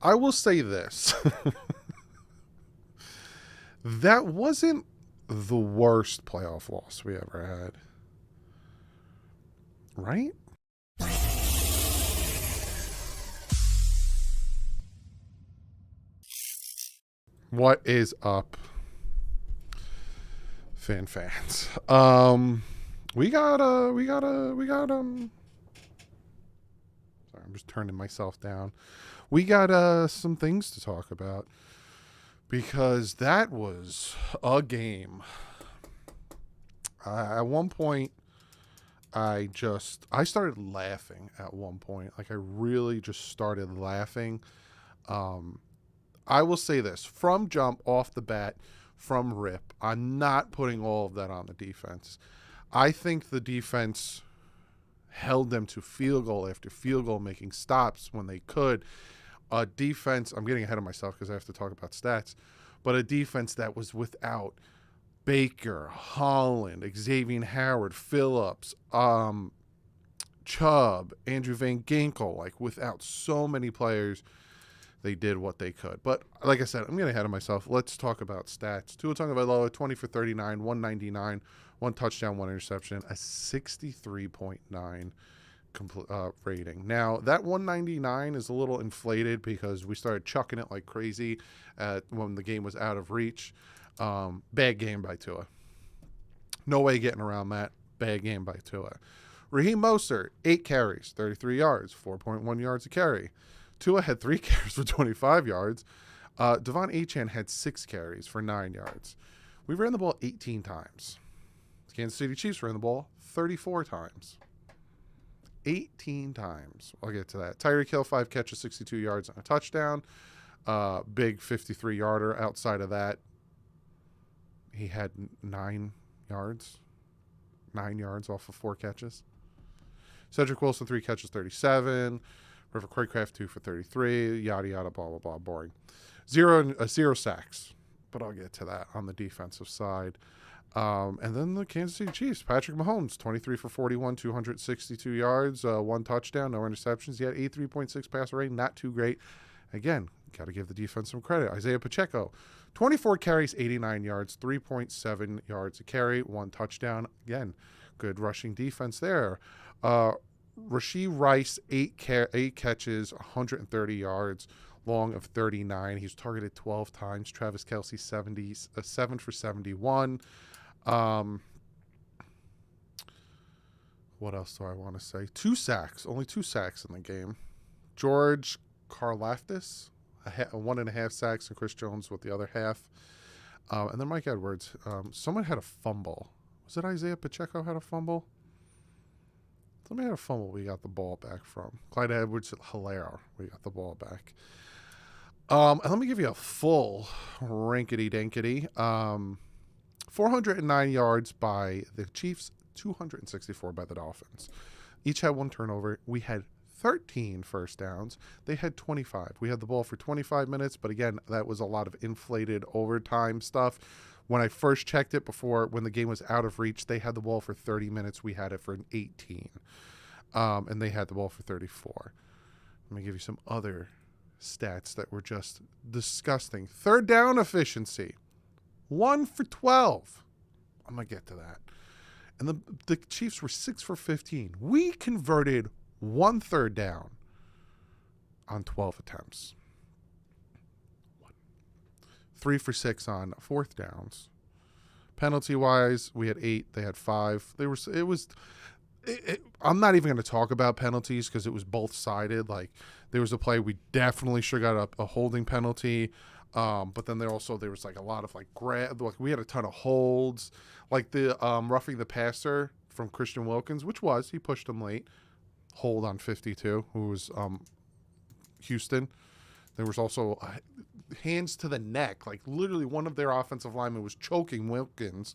I will say this. That wasn't the worst playoff loss we ever had. Right? What is up, fans? We got sorry, I'm just turning myself down. We got some things to talk about because that was a game. At one point, I started laughing at one point. Like I really just started laughing. Um, I will say this from jump off the bat, from rip. I'm not putting all of that on the defense. I think the defense held them to field goal after field goal, making stops when they could. A defense, I'm getting ahead of myself because I have to talk about stats, but a defense that was without Baker, Holland, Xavier Howard, Phillips, Chubb, Andrew Van Ginkel, like without so many players, they did what they could. But like I said, I'm getting ahead of myself. Let's talk about stats. Tua Tagovailoa, 20 for 39, 199, one touchdown, one interception, a 63.9 rating. Now, that 199 is a little inflated because we started chucking it like crazy when the game was out of reach. Bad game by Tua. No way getting around that. Bad game by Tua. Raheem Mostert, 8 carries, 33 yards, 4.1 yards a carry. Tua had 3 carries for 25 yards. Devon Achane had 6 carries for 9 yards. We ran the ball 18 times. The Kansas City Chiefs ran the ball 34 times. 18 times. I'll get to that. Tyreek Hill, 5 catches, 62 yards, and a touchdown. Big 53-yarder. Outside of that, he had 9 yards. 9 yards off of 4 catches. Cedric Wilson, 3 catches, 37. River Craycraft, 2 for 33. Yada, yada, blah, blah, blah. Boring. Zero sacks. But I'll get to that on the defensive side. And then the Kansas City Chiefs. Patrick Mahomes, 23 for 41, 262 yards, 1 touchdown, no interceptions. He had 83.6 passer rating. Not too great. Again, got to give the defense some credit. Isaiah Pacheco, 24 carries, 89 yards, 3.7 yards a carry, 1 touchdown. Again, good rushing defense there. Rashee Rice, 8 catches, 130 yards, long of 39. He was targeted 12 times. Travis Kelce, 7 for 71. What else do I want to say? 2 sacks. Only 2 sacks in the game. George Karlaftis, 1.5 sacks, and Chris Jones with the other half. And then Mike Edwards. Someone had a fumble. Was it Isaiah Pacheco had a fumble? Somebody had a fumble we got the ball back from. Clyde Edwards-Helaire, we got the ball back. And let me give you a full rinkety-dinkety. 409 yards by the Chiefs, 264 by the Dolphins. Each had 1 turnover. We had 13 first downs. They had 25. We had the ball for 25 minutes, but again, that was a lot of inflated overtime stuff. When I first checked it when the game was out of reach, they had the ball for 30 minutes. We had it for 18. And they had the ball for 34. Let me give you some other stats that were just disgusting. 3rd down efficiency, 1 for 12. I'm going to get to that. And the Chiefs were 6 for 15. We converted 1 3rd down on 12 attempts. 3 for 6 on 4th downs. Penalty wise, we had 8. They had 5. I'm not even going to talk about penalties because it was both sided. Like there was a play we definitely should have got a holding penalty. But then there was like a lot of like we had a ton of holds, like the roughing the passer from Christian Wilkins, which he pushed him late. Hold on 52, who was Houston. There was also hands to the neck. Like literally one of their offensive linemen was choking Wilkins,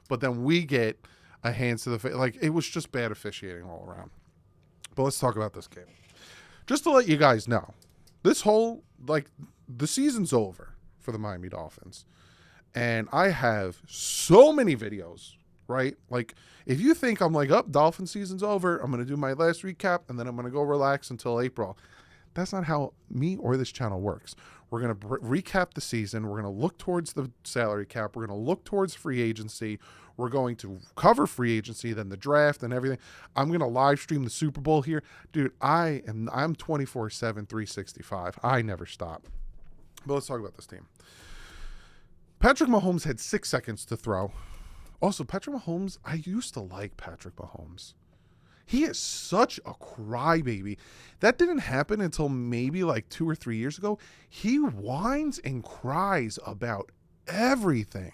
but then we get a hands to the face. Like it was just bad officiating all around. But let's talk about this game. Just to let you guys know, the season's over for the Miami Dolphins. And I have so many videos, right? Like if you think I'm like, Dolphin season's over, I'm going to do my last recap and then I'm going to go relax until April. That's not how me or this channel works. We're going to recap the season. We're going to look towards the salary cap. We're going to look towards free agency. We're going to cover free agency, then the draft and everything. I'm going to live stream the Super Bowl here. Dude, I'm 24/7, 365. I never stop. But let's talk about this team. Patrick Mahomes had 6 seconds to throw. Also, Patrick Mahomes, I used to like Patrick Mahomes. He is such a crybaby. That didn't happen until maybe like 2 or 3 years ago. He whines and cries about everything.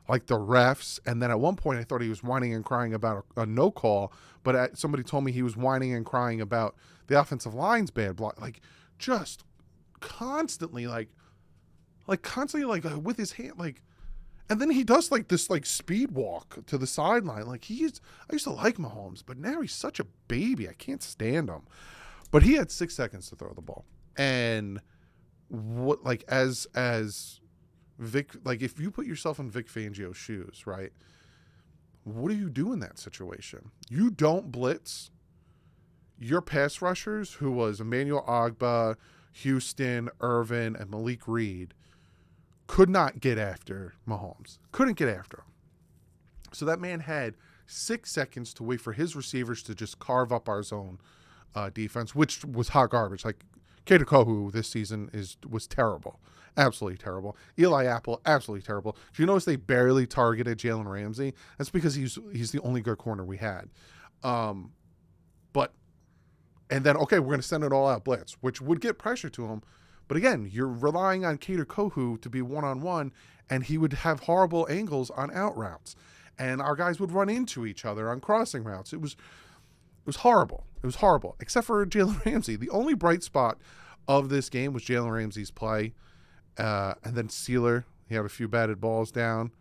Like the refs. And then at one point I thought he was whining and crying about a no call. But somebody told me he was whining and crying about the offensive line's bad block. Like just constantly constantly with his hand. And then he does this speed walk to the sideline. I used to like Mahomes, but now he's such a baby. I can't stand him. But he had 6 seconds to throw the ball. And what as Vic, if you put yourself in Vic Fangio's shoes, right? What do you do in that situation? You don't blitz. Your pass rushers, who was Emmanuel Ogbah, Houston, Irvin, and Malik Reed, could not get after Mahomes. Couldn't get after him. So that man had 6 seconds to wait for his receivers to just carve up our zone defense, which was hot garbage. Kader Kohu this season was terrible. Absolutely terrible. Eli Apple, absolutely terrible. Do you notice they barely targeted Jalen Ramsey? That's because he's the only good corner we had. And then, okay, we're going to send an all-out blitz, which would get pressure to him. But again, you're relying on Kader Kohu to be one-on-one, and he would have horrible angles on out routes. And our guys would run into each other on crossing routes. It was horrible. It was horrible, except for Jalen Ramsey. The only bright spot of this game was Jalen Ramsey's play. And then Sealer, he had a few batted balls down.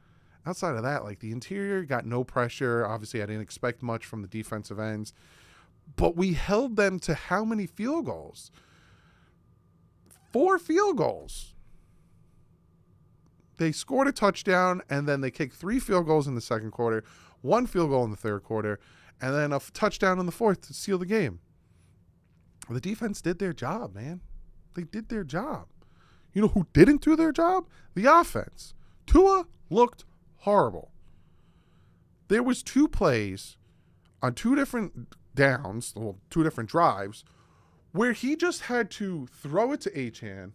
Outside of that, the interior got no pressure. Obviously, I didn't expect much from the defensive ends. But we held them to how many field goals? 4 field goals. They scored a touchdown, and then they kicked 3 field goals in the second quarter, 1 field goal in the third quarter, and then a touchdown in the fourth to seal the game. The defense did their job, man. They did their job. You know who didn't do their job? The offense. Tua looked horrible. There was 2 plays on 2 different downs, 2 different drives, where he just had to throw it to Achane,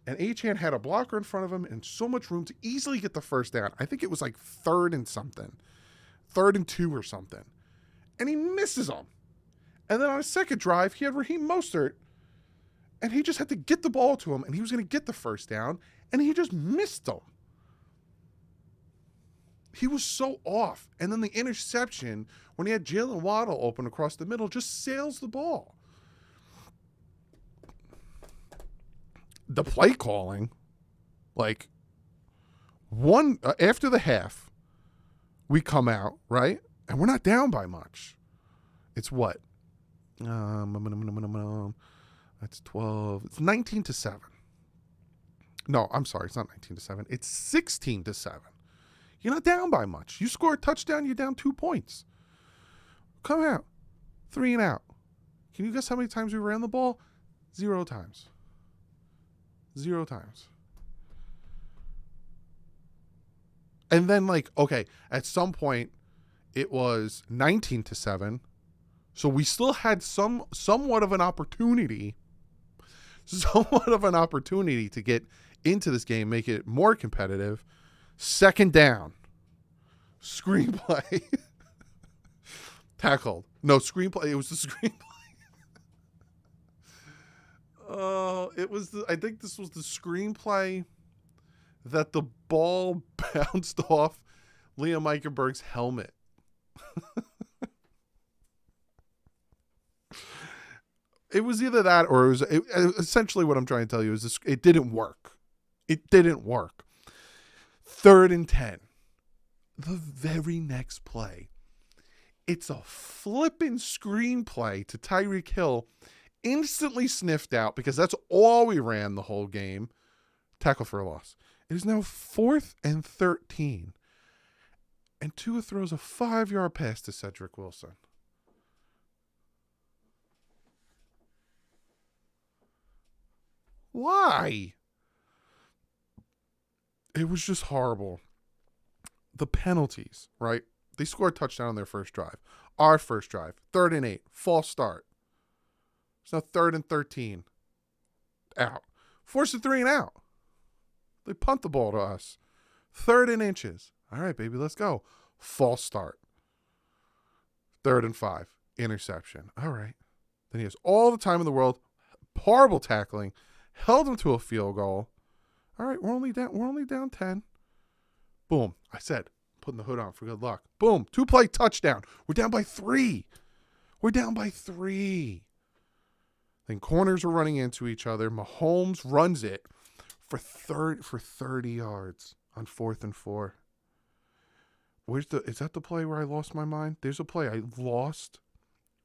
and Achane had a blocker in front of him and so much room to easily get the first down. I think it was 3rd and 2 or something. And he misses him. And then on a second drive, he had Raheem Mostert, and he just had to get the ball to him, and he was going to get the first down, and he just missed him. He was so off. And then the interception, when he had Jalen Waddle open across the middle, just sails the ball. The play calling, after the half, we come out, right? And we're not down by much. It's what? That's 12. It's 19-7. No, I'm sorry. It's not 19-7. It's 16-7. You're not down by much. You score a touchdown, you're down 2 points. Come out. 3 and out. Can you guess how many times we ran the ball? 0 times. 0 times. And then at some point it was 19-7. So we still had somewhat of an opportunity to get into this game, make it more competitive. Second down. Screenplay. Tackled. No, screenplay. It was the screenplay. I think this was the screenplay that the ball bounced off Liam Eichenberg's helmet. It was either that or essentially what I'm trying to tell you is it didn't work. It didn't work. 3rd and 10. The very next play. It's a flippin' screenplay to Tyreek Hill, instantly sniffed out because that's all we ran the whole game. Tackle for a loss. It is now 4th and 13. And Tua throws a 5-yard pass to Cedric Wilson. Why? It was just horrible. The penalties, right? They scored a touchdown on their first drive. Our first drive, 3rd and 8, false start. It's now 3rd and 13. Out. Force a 3 and out. They punt the ball to us. 3rd and inches. All right, baby, let's go. False start. 3rd and 5. Interception. All right. Then he has all the time in the world. Horrible tackling. Held him to a field goal. All right, we're only down 10. Boom. I said, putting the hood on for good luck. Boom. 2-play touchdown. We're down by 3. Then corners are running into each other. Mahomes runs it for 30 yards on 4th and 4. Is that the play where I lost my mind? There's a play I lost.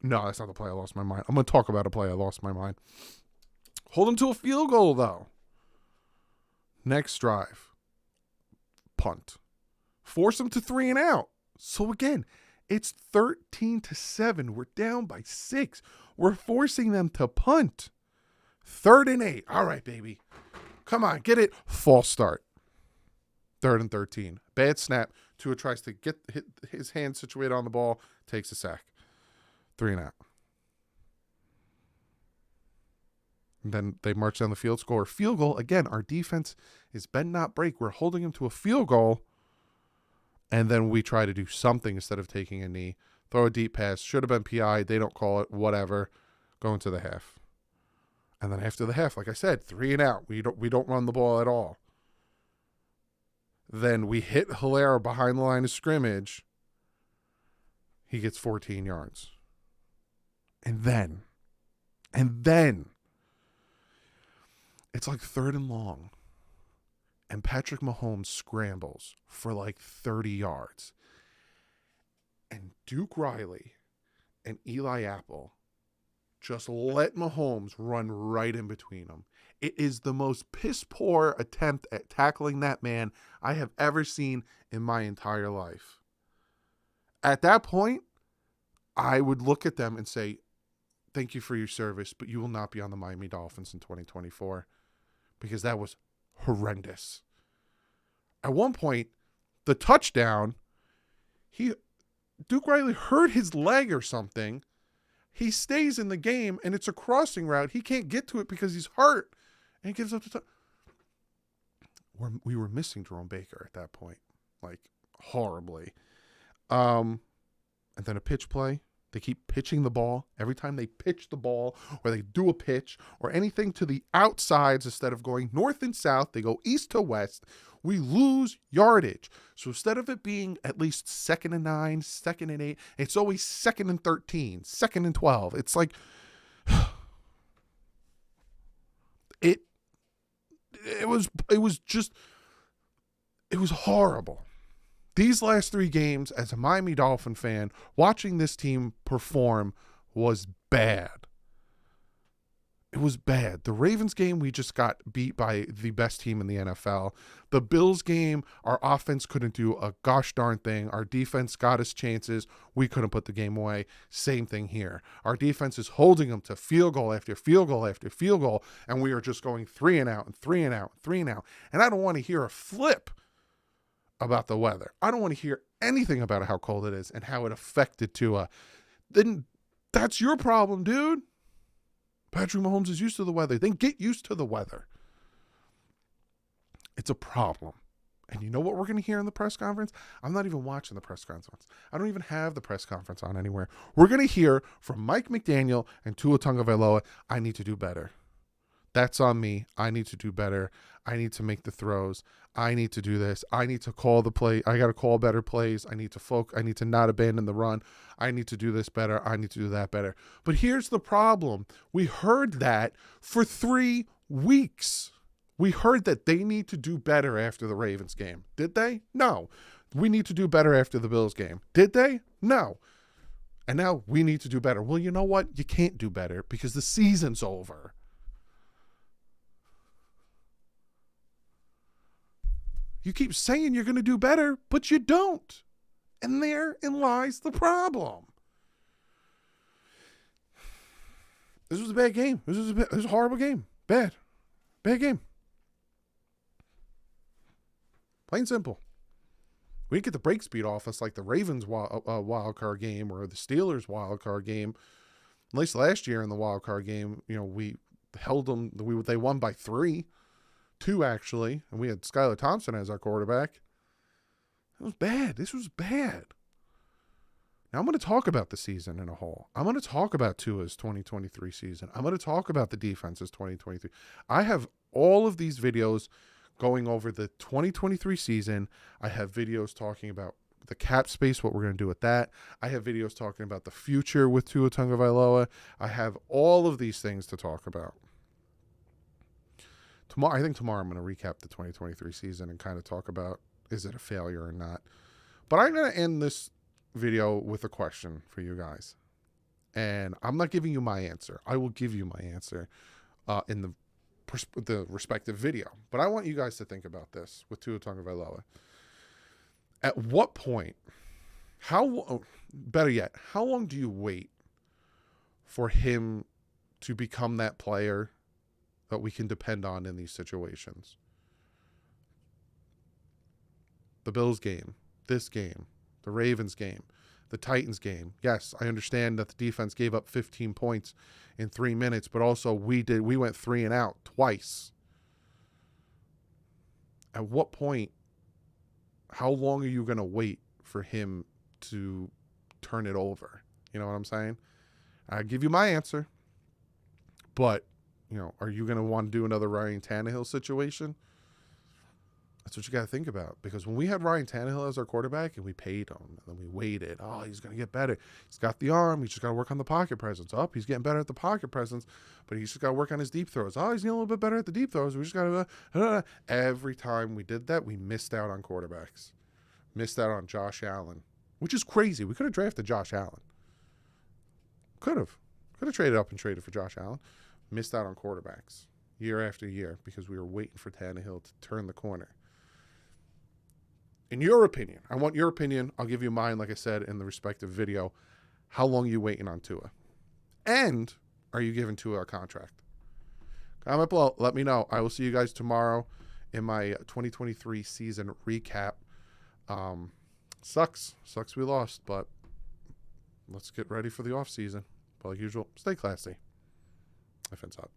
No, that's not the play I lost my mind. I'm going to talk about a play I lost my mind. Hold him to a field goal, though. Next drive. Punt. Force them to 3 and out. So again, it's 13-7. We're down by 6. We're forcing them to punt. 3rd and 8. All right, baby. Come on, get it. False start. 3rd and 13. Bad snap. Tua tries to get his hand situated on the ball. Takes a sack. 3 and out. And then they march down the field, score a field goal. Again, our defense is bend not break. We're holding them to a field goal. And then we try to do something instead of taking a knee. Throw a deep pass. Should have been PI. They don't call it. Whatever. Go into the half. And then after the half, like I said, 3 and out. We don't run the ball at all. Then we hit Hilaire behind the line of scrimmage. He gets 14 yards. And then it's like 3rd and long. And Patrick Mahomes scrambles for like 30 yards. And Duke Riley and Eli Apple just let Mahomes run right in between them. It is the most piss-poor attempt at tackling that man I have ever seen in my entire life. At that point, I would look at them and say, thank you for your service, but you will not be on the Miami Dolphins in 2024. Because that was horrendous. At one point, the touchdown, Duke Riley hurt his leg or something. He stays in the game, and it's a crossing route. He can't get to it because he's hurt, and he gives up the touchdown. We were missing Jerome Baker at that point, like horribly. And then a pitch play. They keep pitching the ball. Every time they pitch the ball or they do a pitch or anything to the outsides, instead of going north and south, they go east to west. We lose yardage. So instead of it being at least 2nd and 9, 2nd and 8, it's always 2nd and 13, 2nd and 12. It's like it was horrible. These last 3 games, as a Miami Dolphin fan, watching this team perform was bad. It was bad. The Ravens game, we just got beat by the best team in the NFL. The Bills game, our offense couldn't do a gosh darn thing. Our defense got us chances. We couldn't put the game away. Same thing here. Our defense is holding them to field goal after field goal after field goal, and we are just going 3 and out and 3 and out and 3 and out. And I don't want to hear a flip about the weather. I don't want to hear anything about how cold it is and how it affected Tua. Then that's your problem, dude. Patrick Mahomes is used to the weather. Then get used to the weather. It's a problem. And you know what we're going to hear in the press conference? I'm not even watching the press conference. I don't even have the press conference on anywhere. We're going to hear from Mike McDaniel and Tua Tagovailoa, I need to do better. That's on me. I need to do better. I need to make the throws. I need to do this. I need to call the play. I got to call better plays. I need to not abandon the run. I need to do this better. I need to do that better. But here's the problem. We heard that for 3 weeks. We heard that they need to do better after the Ravens game. Did they? No. We need to do better after the Bills game. Did they? No. And now we need to do better. Well, you know what? You can't do better because the season's over. You keep saying you're going to do better, but you don't. And therein lies the problem. This was a bad game. This was a horrible game. Bad. Bad game. Plain and simple. We didn't get the break speed off us like the Ravens wild card game or the Steelers wild card game. At least last year in the wild card game, we held them. They won by 2 actually, and we had Skylar Thompson as our quarterback. It was bad. This was bad. Now I'm going to talk about the season in a whole. I'm going to talk about Tua's 2023 season. I'm going to talk about the defense's 2023. I have all of these videos going over the 2023 season. I have videos talking about the cap space, what we're going to do with that. I have videos talking about the future with Tua Tagovailoa. I have all of these things to talk about. I think tomorrow I'm going to recap the 2023 season and kind of talk about, is it a failure or not? But I'm going to end this video with a question for you guys. And I'm not giving you my answer. I will give you my answer in the respective video. But I want you guys to think about this with Tua Tagovailoa. At what point, better yet, how long do you wait for him to become that player that we can depend on in these situations? The Bills game, this game, the Ravens game, the Titans game. Yes, I understand that the defense gave up 15 points in 3 minutes, but also we went 3 and out twice. At what point, how long are you going to wait for him to turn it over? You know what I'm saying? I give you my answer, but are you going to want to do another Ryan Tannehill situation? That's what you got to think about. Because when we had Ryan Tannehill as our quarterback and we paid him and then we waited, he's going to get better. He's got the arm. He's just got to work on the pocket presence. He's getting better at the pocket presence, but he's just got to work on his deep throws. He's getting a little bit better at the deep throws. We just got to, every time we did that, we missed out on quarterbacks. Missed out on Josh Allen, which is crazy. We could have drafted Josh Allen. Could have traded up and traded for Josh Allen. Missed out on quarterbacks year after year because we were waiting for Tannehill to turn the corner. In your opinion, I want your opinion. I'll give you mine, like I said, in the respective video. How long are you waiting on Tua? And are you giving Tua a contract? Comment below. Let me know. I will see you guys tomorrow in my 2023 season recap. Sucks we lost, but let's get ready for the off season. But like usual, stay classy. Offense up.